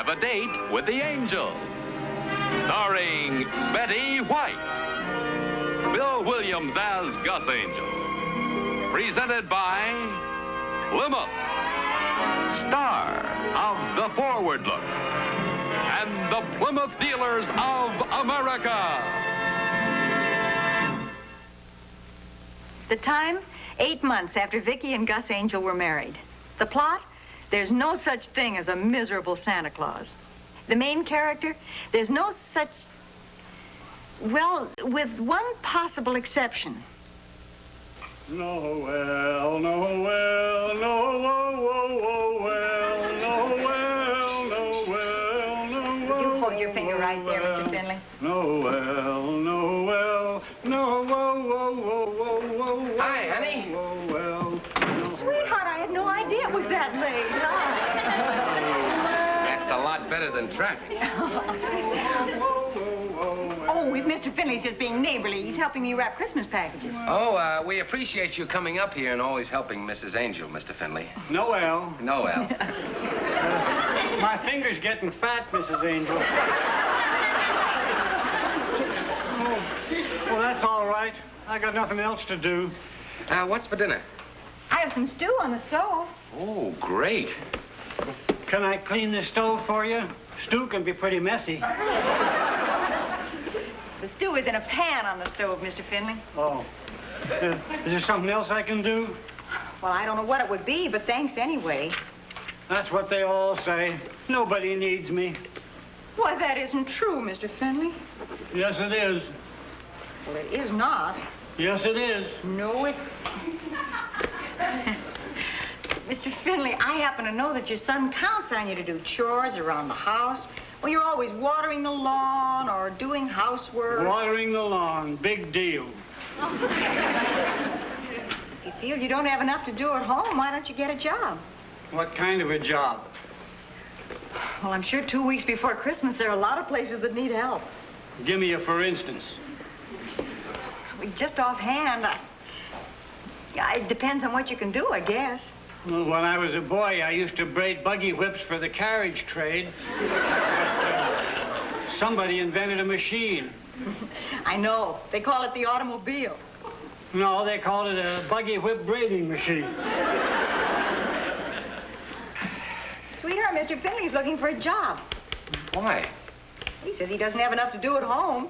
Have a Date with the Angel. Starring Betty White. Bill Williams as Gus Angel. Presented by Plymouth. Star of the Forward Look. And the Plymouth Dealers of America. The time, 8 months after Vicki and Gus Angel were married. The plot, there's no such thing as a miserable Santa Claus. The main character, there's no such... Well, with one possible exception. Noel, Noel, Noel, Noel, Noel, Noel. You hold your finger right there, Mr. Finley. Noel, Noel, Noel. Hi, honey. Noel. Sweetheart, I had no idea it was that late. That's a lot better than traffic. Oh, if Mr. Finley's just being neighborly. He's helping me wrap Christmas packages. Oh, we appreciate you coming up here and always helping Mrs. Angel, Mr. Finley. Noel. Noel. My finger's getting fat, Mrs. Angel. Well, that's all right. I got nothing else to do. What's for dinner? I have some stew on the stove. Oh, great. Can I clean the stove for you? Stew can be pretty messy. The stew is in a pan on the stove, Mr. Finley. Oh. Is there something else I can do? Well, I don't know what it would be, but thanks anyway. That's what they all say. Nobody needs me. Why, that isn't true, Mr. Finley. Yes, it is. Well, it is not. Yes, it is. No, it... Mr. Finley, I happen to know that your son counts on you to do chores around the house. Well, you're always watering the lawn or doing housework. Watering the lawn. Big deal. If you feel you don't have enough to do at home, why don't you get a job? What kind of a job? Well, I'm sure 2 weeks before Christmas, there are a lot of places that need help. Give me a for instance. Well, just offhand, it depends on what you can do, I guess. Well, when I was a boy, I used to braid buggy whips for the carriage trade. Somebody invented a machine. I know. They call it the automobile. No, they called it a buggy whip braiding machine. Sweetheart, Mr. Finley's looking for a job. Why? He says he doesn't have enough to do at home.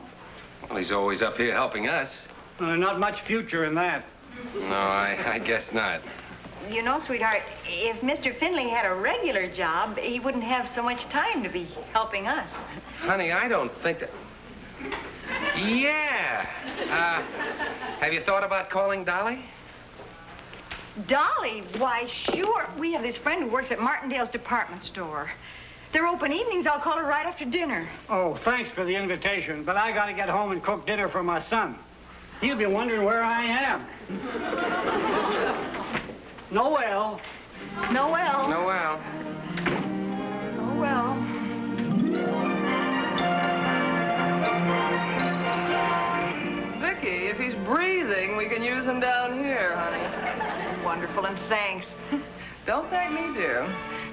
Well, he's always up here helping us. Not much future in that. No, I guess not. You know, sweetheart, if Mr. Finley had a regular job, he wouldn't have so much time to be helping us. Honey, I don't think that... Yeah. Have you thought about calling Dolly? Dolly? Why, sure. We have this friend who works at Martindale's department store. They're open evenings. I'll call her right after dinner. Oh, thanks for the invitation, but I gotta get home and cook dinner for my son. He'll be wondering where I am. Noel. Noel. Noel. Noel. Vicki, if he's breathing, we can use him down here, honey. Wonderful, and thanks. Don't thank me, dear.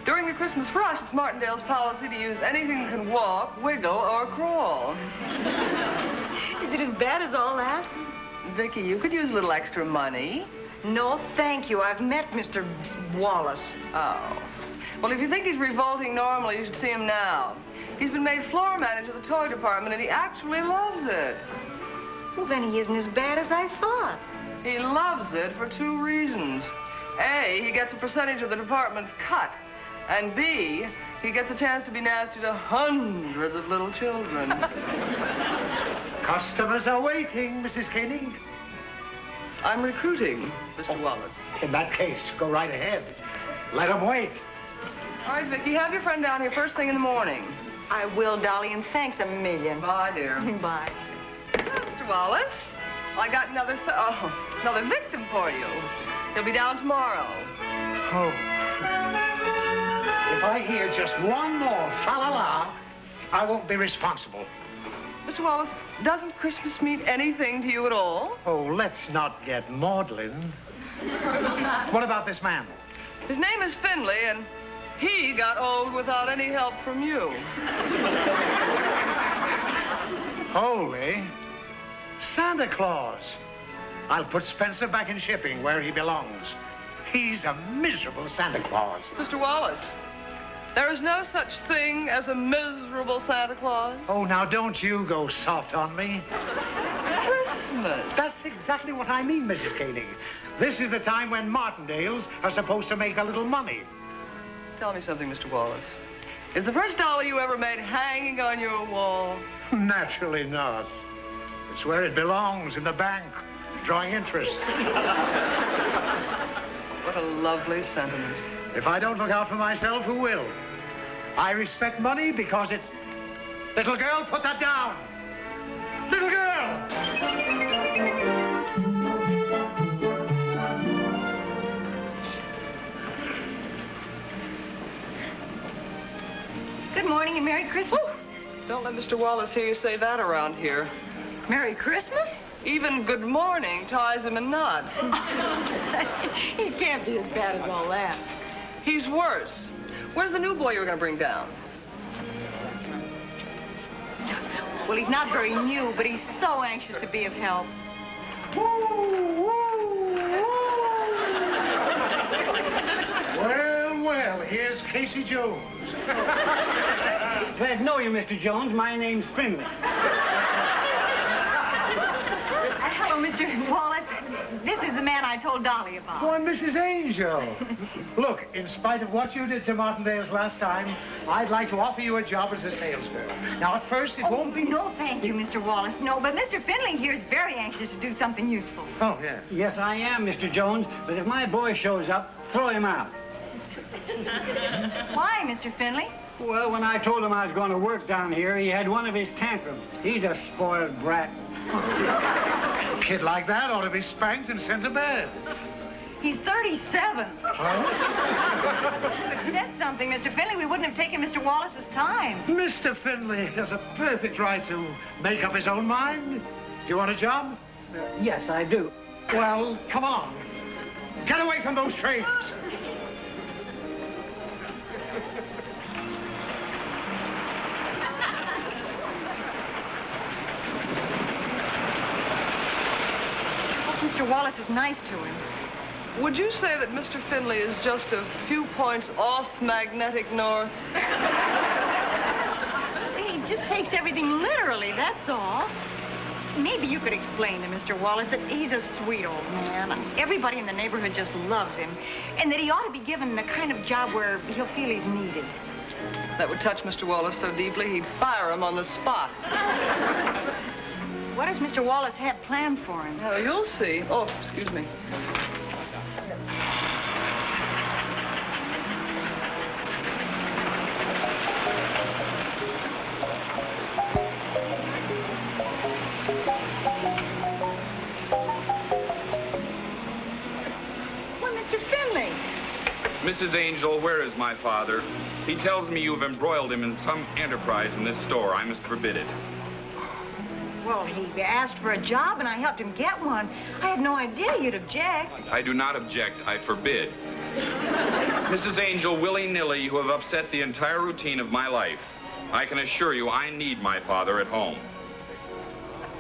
During the Christmas rush, it's Martindale's policy to use anything that can walk, wiggle, or crawl. Is it as bad as all that? Vicki, you could use a little extra money. No, thank you. I've met Mr. Wallace. Oh. Well, if you think he's revolting normally, you should see him now. He's been made floor manager of the toy department, and he actually loves it. Well, then he isn't as bad as I thought. He loves it for 2 reasons. A, he gets a percentage of the department's cut. And B, he gets a chance to be nasty to hundreds of little children. Customers are waiting, Mrs. Koenig. I'm recruiting, Mr. Wallace. In that case, go right ahead. Let them wait. All right, Vicki, have your friend down here first thing in the morning. I will, Dolly, and thanks a million. Bye, dear. Bye. Mr. Wallace, I got another victim for you. He'll be down tomorrow. Oh. If I hear just one more fa-la-la, I won't be responsible. Mr. Wallace, doesn't Christmas mean anything to you at all? Oh, let's not get maudlin. What about this man? His name is Finley, and He got old without any help from you. Holy Santa Claus. I'll put Spencer back in shipping where he belongs. He's a miserable Santa Claus. Mr. Wallace, there is no such thing as a miserable Santa Claus. Oh, now don't you go soft on me. Christmas. That's exactly what I mean, Mrs. Koenig. This is the time when Martindales are supposed to make a little money. Tell me something, Mr. Wallace. Is the first dollar you ever made hanging on your wall? Naturally not. It's where it belongs, in the bank, drawing interest. What a lovely sentiment. If I don't look out for myself, who will? I respect money because it's... Little girl, put that down! Little girl! Good morning and Merry Christmas. Don't let Mr. Wallace hear you say that around here. Merry Christmas? Even good morning ties him in knots. He can't be as bad as all that. He's worse. Where's the new boy you were going to bring down? Well, he's not very new, but he's so anxious to be of help. Well, here's Casey Jones. Glad to know you, Mr. Jones. My name's Finley. Hello, Mr. Wallace. This is the man I told Dolly about. Why, Mrs. Angel. Look, in spite of what you did to Martindale's last time, I'd like to offer you a job as a salesman. Now, at first, it won't be... No, thank you, Mr. Wallace. No, but Mr. Finley here is very anxious to do something useful. Oh, yeah. Yes, I am, Mr. Jones, but if my boy shows up, throw him out. Why, Mr. Finley? Well, when I told him I was going to work down here, he had one of his tantrums. He's a spoiled brat. A kid like that ought to be spanked and sent to bed. He's 37. Huh? That's something, Mr. Finley. We wouldn't have taken Mr. Wallace's time. Mr. Finley has a perfect right to make up his own mind. Do you want a job? Yes, I do. Well, come on. Get away from those trains. Mr. Wallace is nice to him. Would you say that Mr. Finley is just a few points off magnetic north? He just takes everything literally, that's all. Maybe you could explain to Mr. Wallace that he's a sweet old man. Everybody in the neighborhood just loves him. And that he ought to be given the kind of job where he'll feel he's needed. That would touch Mr. Wallace so deeply, he'd fire him on the spot. What does Mr. Wallace have planned for him? Oh, you'll see. Oh, excuse me. Well, Mr. Finley. Mrs. Angel, where is my father? He tells me you have embroiled him in some enterprise in this store. I must forbid it. Well, he asked for a job, and I helped him get one. I had no idea you'd object. I do not object. I forbid. Mrs. Angel, willy-nilly, you have upset the entire routine of my life. I can assure you I need my father at home.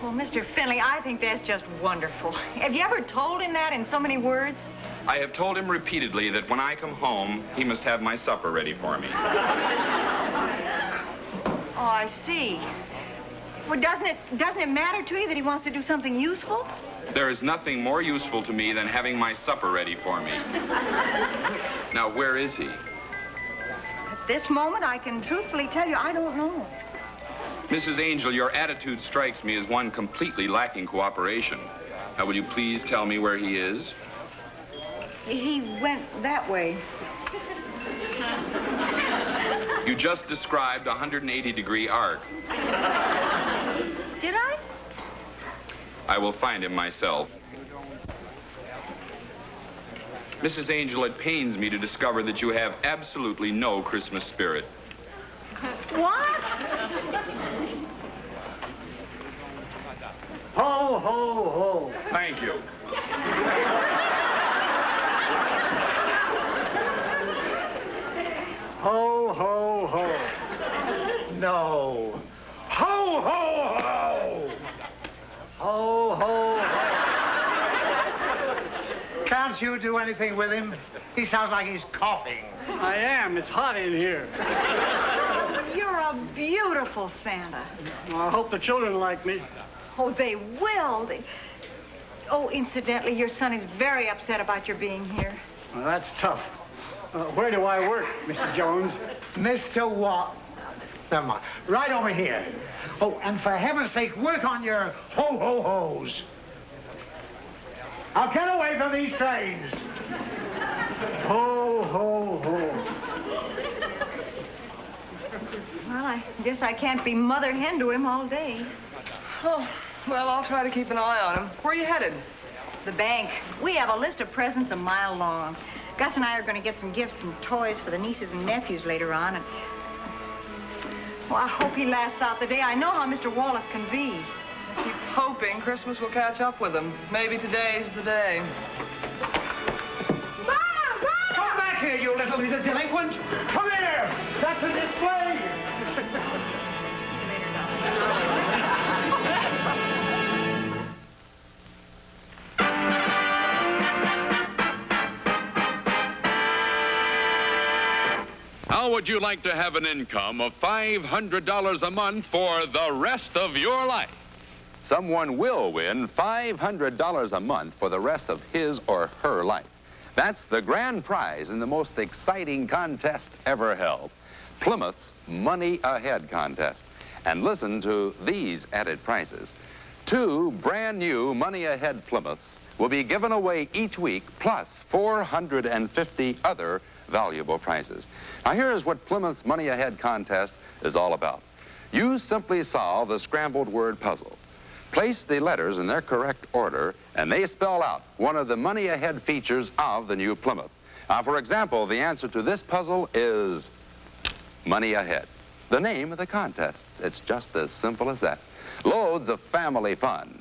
Well, Mr. Finley, I think that's just wonderful. Have you ever told him that in so many words? I have told him repeatedly that when I come home, he must have my supper ready for me. Oh, I see. Well, doesn't it matter to you that he wants to do something useful? There is nothing more useful to me than having my supper ready for me. Now, where is he? At this moment, I can truthfully tell you I don't know. Mrs. Angel, your attitude strikes me as one completely lacking cooperation. Now, will you please tell me where he is? He went that way. You just described a 180-degree arc. Did I? I will find him myself. Mrs. Angel, it pains me to discover that you have absolutely no Christmas spirit. What? Ho, ho, ho. Thank you. don't you do anything with him? He sounds like he's coughing. I am. It's hot in here. You're a beautiful Santa. Well, I hope the children like me. Oh, they will. Oh, incidentally, your son is very upset about your being here. Well, that's tough. Where do I work, Mr. Jones? Mr. What? Never mind. Right over here. Oh, and for heaven's sake, work on your ho-ho-hos. Now get away from these trains. Ho, ho, ho. Well, I guess I can't be mother hen to him all day. Oh, well, I'll try to keep an eye on him. Where are you headed? The bank. We have a list of presents a mile long. Gus and I are going to get some gifts and toys for the nieces and nephews later on. And well, I hope he lasts out the day. I know how Mr. Wallace can be. Keep hoping Christmas will catch up with him. Maybe today's the day. Come back here, you little delinquent. Come here. That's a display. How would you like to have an income of $500 a month for the rest of your life? Someone will win $500 a month for the rest of his or her life. That's the grand prize in the most exciting contest ever held, Plymouth's Money Ahead contest. And listen to these added prizes. 2 brand new Money Ahead Plymouths will be given away each week, plus 450 other valuable prizes. Now here's what Plymouth's Money Ahead contest is all about. You simply solve the scrambled word puzzle. Place the letters in their correct order, and they spell out one of the Money Ahead features of the new Plymouth. Now, for example, the answer to this puzzle is Money Ahead, the name of the contest. It's just as simple as that. Loads of family fun.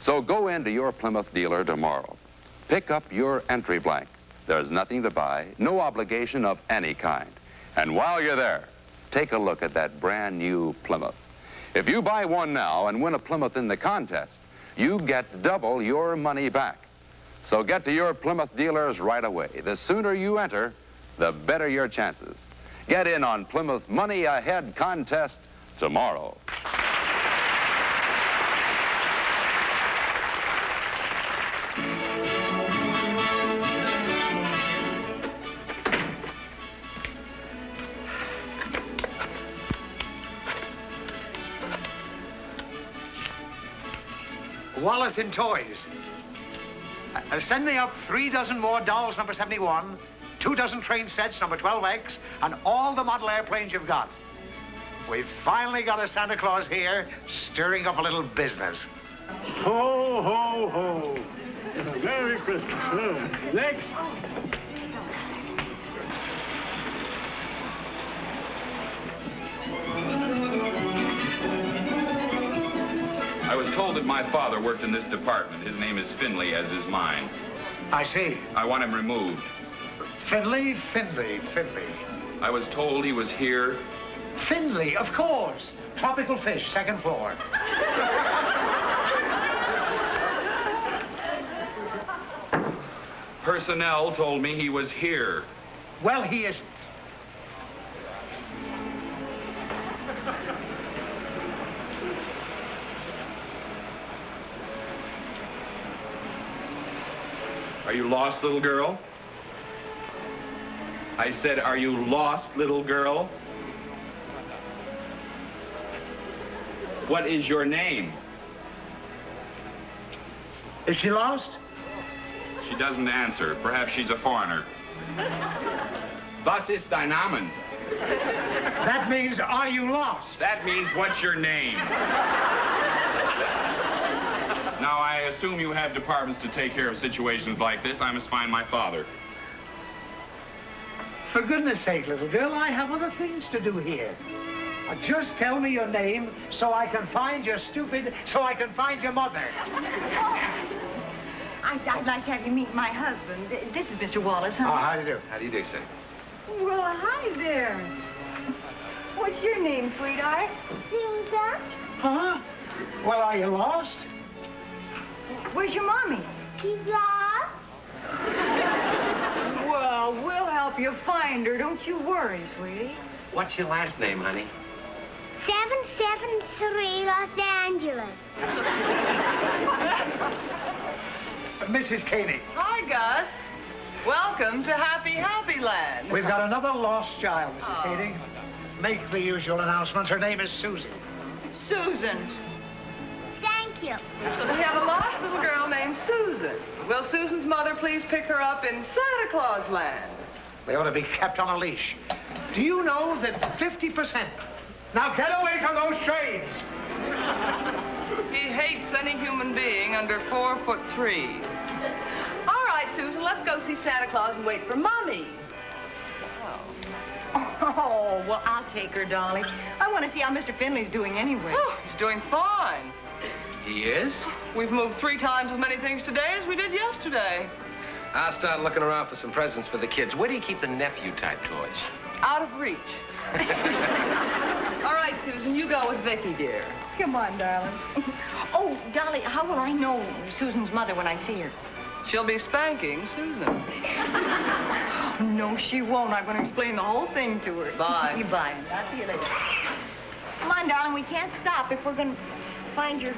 So go into your Plymouth dealer tomorrow. Pick up your entry blank. There's nothing to buy, no obligation of any kind. And while you're there, take a look at that brand new Plymouth. If you buy one now and win a Plymouth in the contest, you get double your money back. So get to your Plymouth dealers right away. The sooner you enter, the better your chances. Get in on Plymouth's Money Ahead contest tomorrow. Wallace in Toys. Send me up 3 dozen more dolls, number 71, 2 dozen train sets, number 12X, and all the model airplanes you've got. We've finally got a Santa Claus here, stirring up a little business. Ho, ho, ho. Merry Christmas. Next. I was told that my father worked in this department. His name is Finley, as is mine. I see. I want him removed. Finley. I was told he was here. Finley, of course. Tropical fish, 2nd floor. Personnel told me he was here. Well, he isn't. Are you lost, little girl? I said, are you lost, little girl? What is your name? Is she lost? She doesn't answer. Perhaps she's a foreigner. Was ist dein Name? That means, are you lost? That means, what's your name? Now, I assume you have departments to take care of situations like this. I must find my father. For goodness sake, little girl, I have other things to do here. Just tell me your name so I can find your mother. I'd like to have you meet my husband. This is Mr. Wallace, huh? How do you do? How do you do, sir? Well, hi there. What's your name, sweetheart? Linda. Huh? Well, are you lost? Where's your mommy? She's lost. You'll find her. Don't you worry, sweetie. What's your last name, honey? 773 Los Angeles. Mrs. Caney, Hi, Gus. Welcome to Happy Land. we've got another lost child, Mrs. Caney. Make the usual announcement. Her name is Susan. Susan. Thank you. We have a lost little girl named Susan. Will Susan's mother please pick her up in Santa Claus Land? They ought to be kept on a leash. Do you know that 50%... Now get away from those trains! He hates any human being under 4'3". All right, Susan, let's go see Santa Claus and wait for Mommy. Oh, well, I'll take her, Dolly. I want to see how Mr. Finley's doing anyway. Oh, he's doing fine. He is? We've moved 3 times as many things today as we did yesterday. I'll start looking around for some presents for the kids. Where do you keep the nephew-type toys? Out of reach. All right, Susan, you go with Vicki, dear. Come on, darling. Oh, Dolly, how will I know Susan's mother when I see her? She'll be spanking Susan. No, she won't. I'm going to explain the whole thing to her. Bye. Goodbye. I'll see you later. Come on, darling. We can't stop if we're going to find your...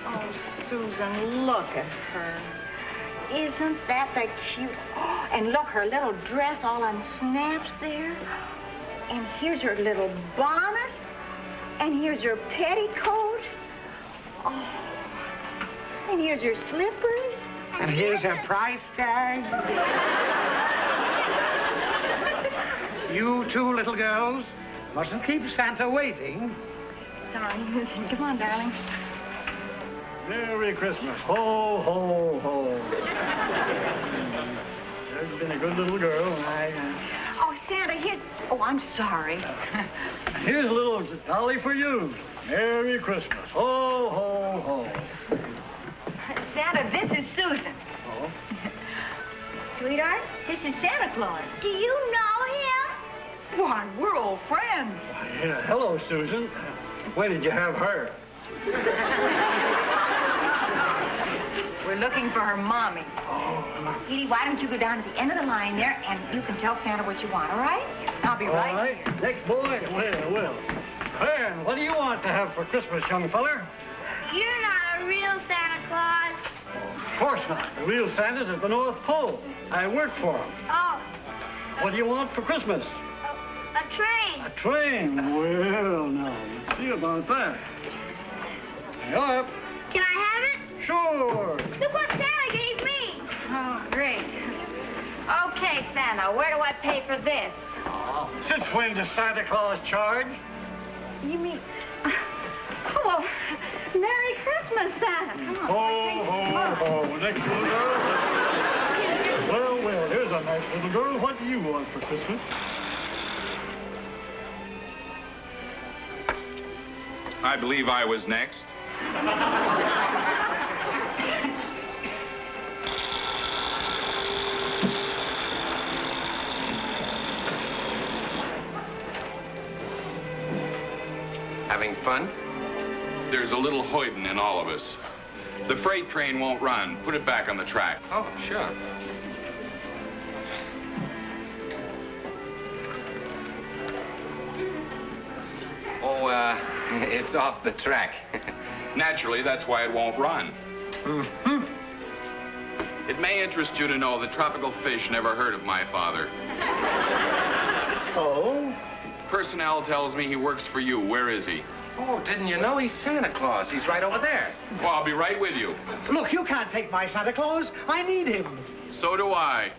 Oh, Susan, look at her. Isn't that the cute... Oh, and look, her little dress all on snaps there. And here's her little bonnet. And here's her petticoat. Oh. And here's her slippers. And here's her price tag. You two little girls mustn't keep Santa waiting. Sorry. Come on, darling. Merry Christmas. Ho, ho, ho. There's been a good little girl. Oh, Santa, here's... Oh, I'm sorry. Here's a little dolly for you. Merry Christmas. Ho, ho, ho. Santa, this is Susan. Oh? Sweetheart, this is Santa Claus. Do you know him? Why, we're old friends. Yeah, hello, Susan. When did you have her? We're looking for her mommy. Oh. Edie, why don't you go down to the end of the line there and you can tell Santa what you want, all right? I'll be All right right. here. Next boy. Well. Fern, what do you want to have for Christmas, young feller? You're not a real Santa Claus. Of course not. The real Santa's at the North Pole. I work for him. Oh, What do you want for Christmas? a train. A train. Well, now, let's see about that. There you are. Can I have it? Sure. Look what Santa gave me. Oh, great. Okay, Santa, where do I pay for this? Since when does Santa Claus charge? You mean... Oh, well, Merry Christmas, Santa. Come on. Ho, ho. Next little girl. Well, here's a nice little girl. What do you want for Christmas? I believe I was next. Having fun? There's a little hoiding in all of us. The freight train won't run. Put it back on the track. Oh, sure. Oh, it's off the track. Naturally, that's why it won't run. Mm-hmm. It may interest you to know that tropical fish never heard of my father. Oh? Personnel tells me he works for you. Where is he? Oh, didn't you know he's Santa Claus? He's right over there. Well, I'll be right with you. Look, you can't take my Santa Claus. I need him. So do I.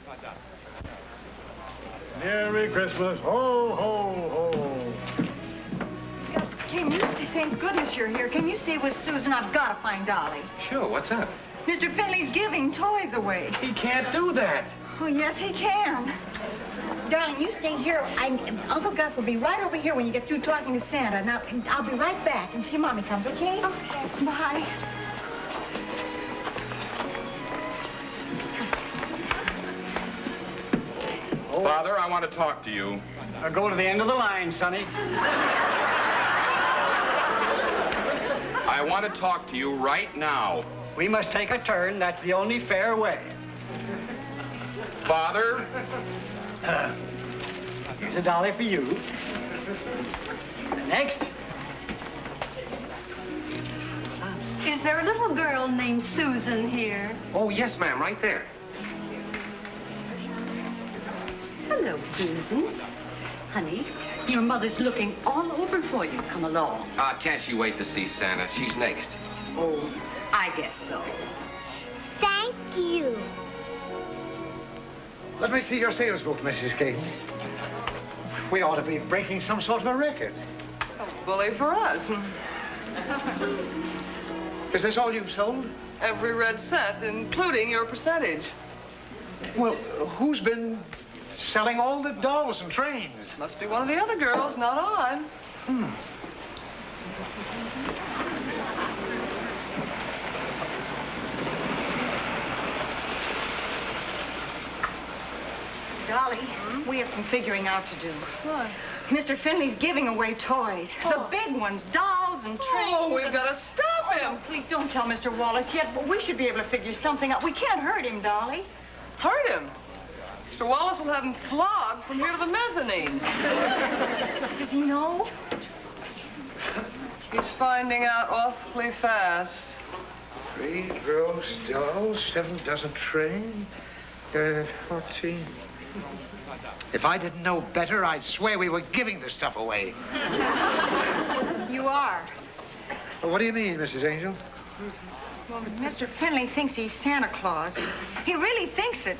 Merry Christmas. Ho, ho, ho. Can you stay? Thank goodness you're here. Can you stay with Susan? I've got to find Dolly. Sure, what's up? Mr. Finley's giving toys away. He can't do that. Oh, yes, he can. Darling, you stay here. Uncle Gus will be right over here when you get through talking to Santa. Now, I'll be right back until Mommy comes, okay? Okay. Bye. Father, I want to talk to you. Now go to the end of the line, Sonny. I want to talk to you right now. We must take a turn. That's the only fair way. Father. Here's a dolly for you. Next. Is there a little girl named Susan here? Oh, yes, ma'am, right there. Hello, Susan. Honey, your mother's looking all over for you. Come along. Can't she wait to see Santa? She's next. Oh, I guess so. Thank you. Let me see your sales book, Mrs. Caden. We ought to be breaking some sort of a record. Bully for us. Is this all you've sold? Every red cent, including your percentage. Well, who's been selling all the dolls and trains? Must be one of the other girls, not I. Dolly, we have some figuring out to do. What? Mr. Finley's giving away toys. The big ones, dolls and trains. Oh, we've got to stop him. Please don't tell Mr. Wallace yet, but we should be able to figure something out. We can't hurt him, Dolly. Hurt him. Mr. Wallace will have him flogged from here to the mezzanine. Does he know? He's finding out awfully fast. 3 gross dolls, 7 dozen train, 14. If I didn't know better, I'd swear we were giving the stuff away. You are. Well, what do you mean, Mrs. Angel? Well, Mr. Finley thinks he's Santa Claus. He really thinks it.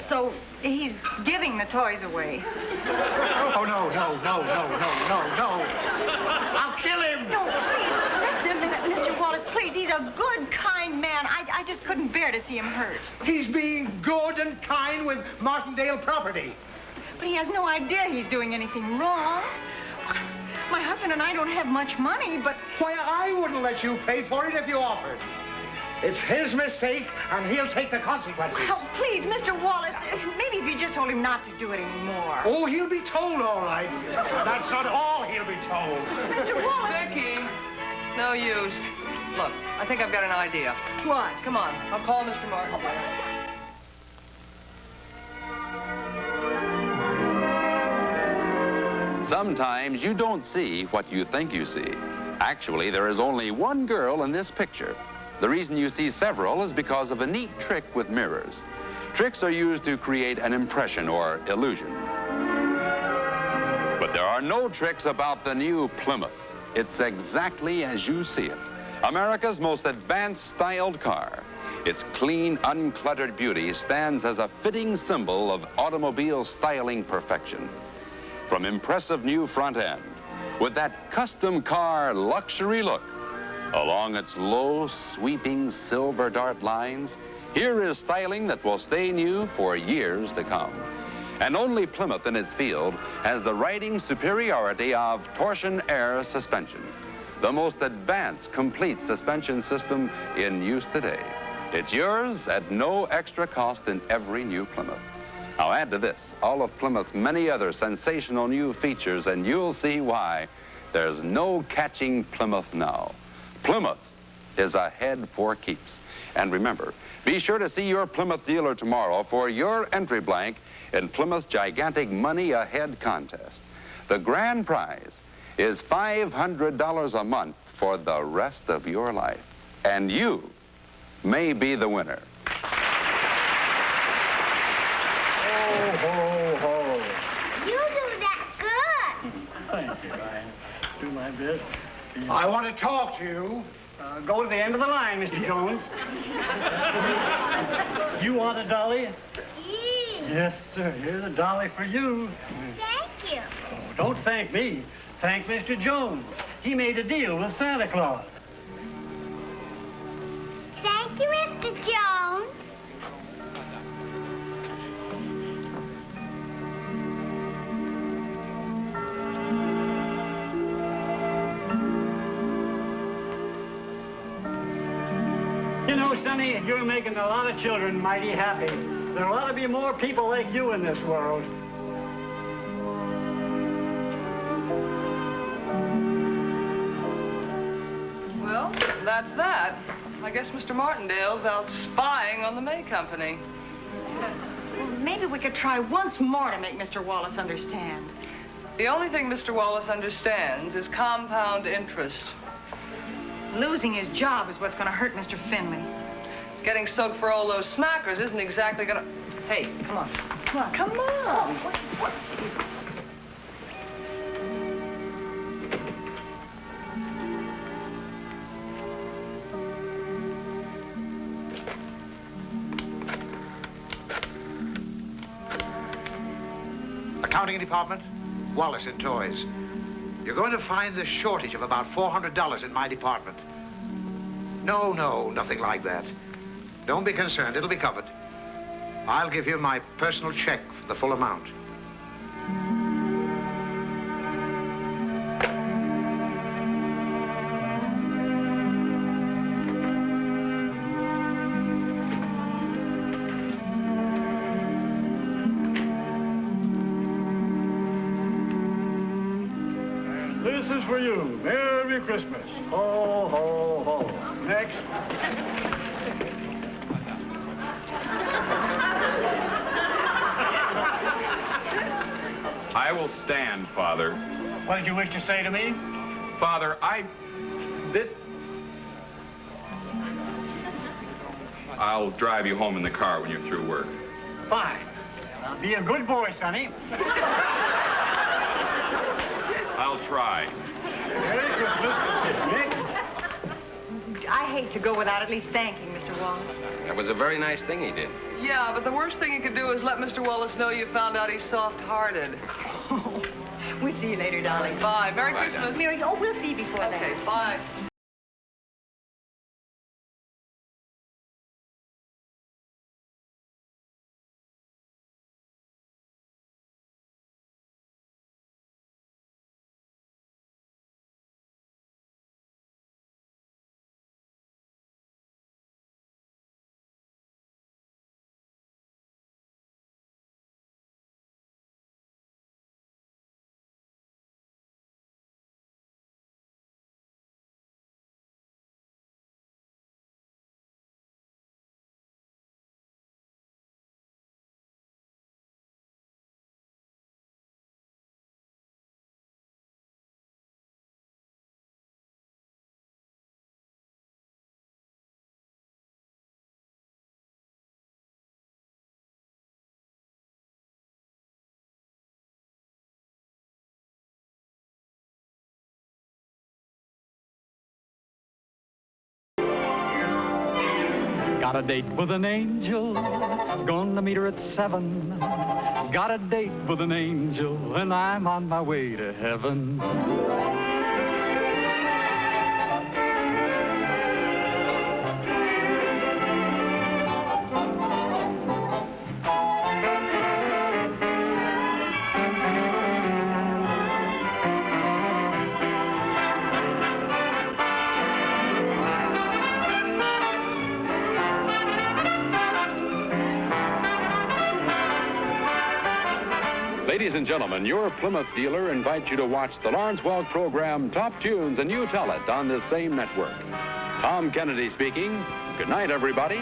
So he's giving the toys away. Oh, no. I'll kill him. No, please, listen, Mr. Wallace, please. He's a good, kind man. I just couldn't bear to see him hurt. He's being good and kind with Martindale property. But he has no idea he's doing anything wrong. My husband and I don't have much money, but... Why, I wouldn't let you pay for it if you offered. It's his mistake, and he'll take the consequences. Oh, please, Mr. Wallace, maybe if you just told him not to do it anymore. Oh, he'll be told, all right. That's not all he'll be told. Mr. Wallace! Vicki, no use. Look, I think I've got an idea. What? Come on, I'll call Mr. Martin. Sometimes you don't see what you think you see. Actually, there is only one girl in this picture. The reason you see several is because of a neat trick with mirrors. Tricks are used to create an impression or illusion. But there are no tricks about the new Plymouth. It's exactly as you see it. America's most advanced styled car. Its clean, uncluttered beauty stands as a fitting symbol of automobile styling perfection. From impressive new front end, with that custom car luxury look, along its low, sweeping silver dart lines, here is styling that will stay new for years to come. And only Plymouth in its field has the riding superiority of torsion air suspension, the most advanced, complete suspension system in use today. It's yours at no extra cost in every new Plymouth. Now add to this all of Plymouth's many other sensational new features, and you'll see why there's no catching Plymouth now. Plymouth is ahead for keeps. And remember, be sure to see your Plymouth dealer tomorrow for your entry blank in Plymouth's gigantic Money Ahead contest. The grand prize is $500 a month for the rest of your life. And you may be the winner. Ho, ho, ho. You do that good. Thank you, I do my best. I want to talk to you. Go to the end of the line, Mr. Jones. You want a dolly? Yes, sir. Here's a dolly for you. Thank you. Oh, don't thank me. Thank Mr. Jones. He made a deal with Santa Claus. Thank you, Mr. Jones. You know, Sonny, you're making a lot of children mighty happy. There ought to be more people like you in this world. Well, that's that. I guess Mr. Martindale's out spying on the May Company. Maybe we could try once more to make Mr. Wallace understand. The only thing Mr. Wallace understands is compound interest. Losing his job is what's going to hurt Mr. Finley. Getting soaked for all those smackers isn't exactly gonna... Hey, come on. Come on. Come on. What? Accounting department, Wallace in toys. You're going to find the shortage of about $400 in my department. No, nothing like that. Don't be concerned, it'll be covered. I'll give you my personal check for the full amount. This is for you. Merry Christmas. Ho, ho, ho. Next. I will stand, Father. What did you wish to say to me? Father, I'll drive you home in the car when you're through work. Fine. Now, be a good boy, Sonny. I'll try. Merry Christmas. Nick. I hate to go without at least thanking Mr. Wallace. That was a very nice thing he did. Yeah, but the worst thing you could do is let Mr. Wallace know you found out he's soft-hearted. Oh, we'll see you later, darling. Bye. Merry Bye, Christmas. Mary, oh, we'll see you before that. Okay, bye. Got a date with an angel, gonna meet her at 7. Got a date with an angel, and I'm on my way to heaven. Ladies and gentlemen, your Plymouth dealer invites you to watch the Lawrence Welk program Top Tunes, and you tell it on this same network. Tom Kennedy speaking. Good night, everybody.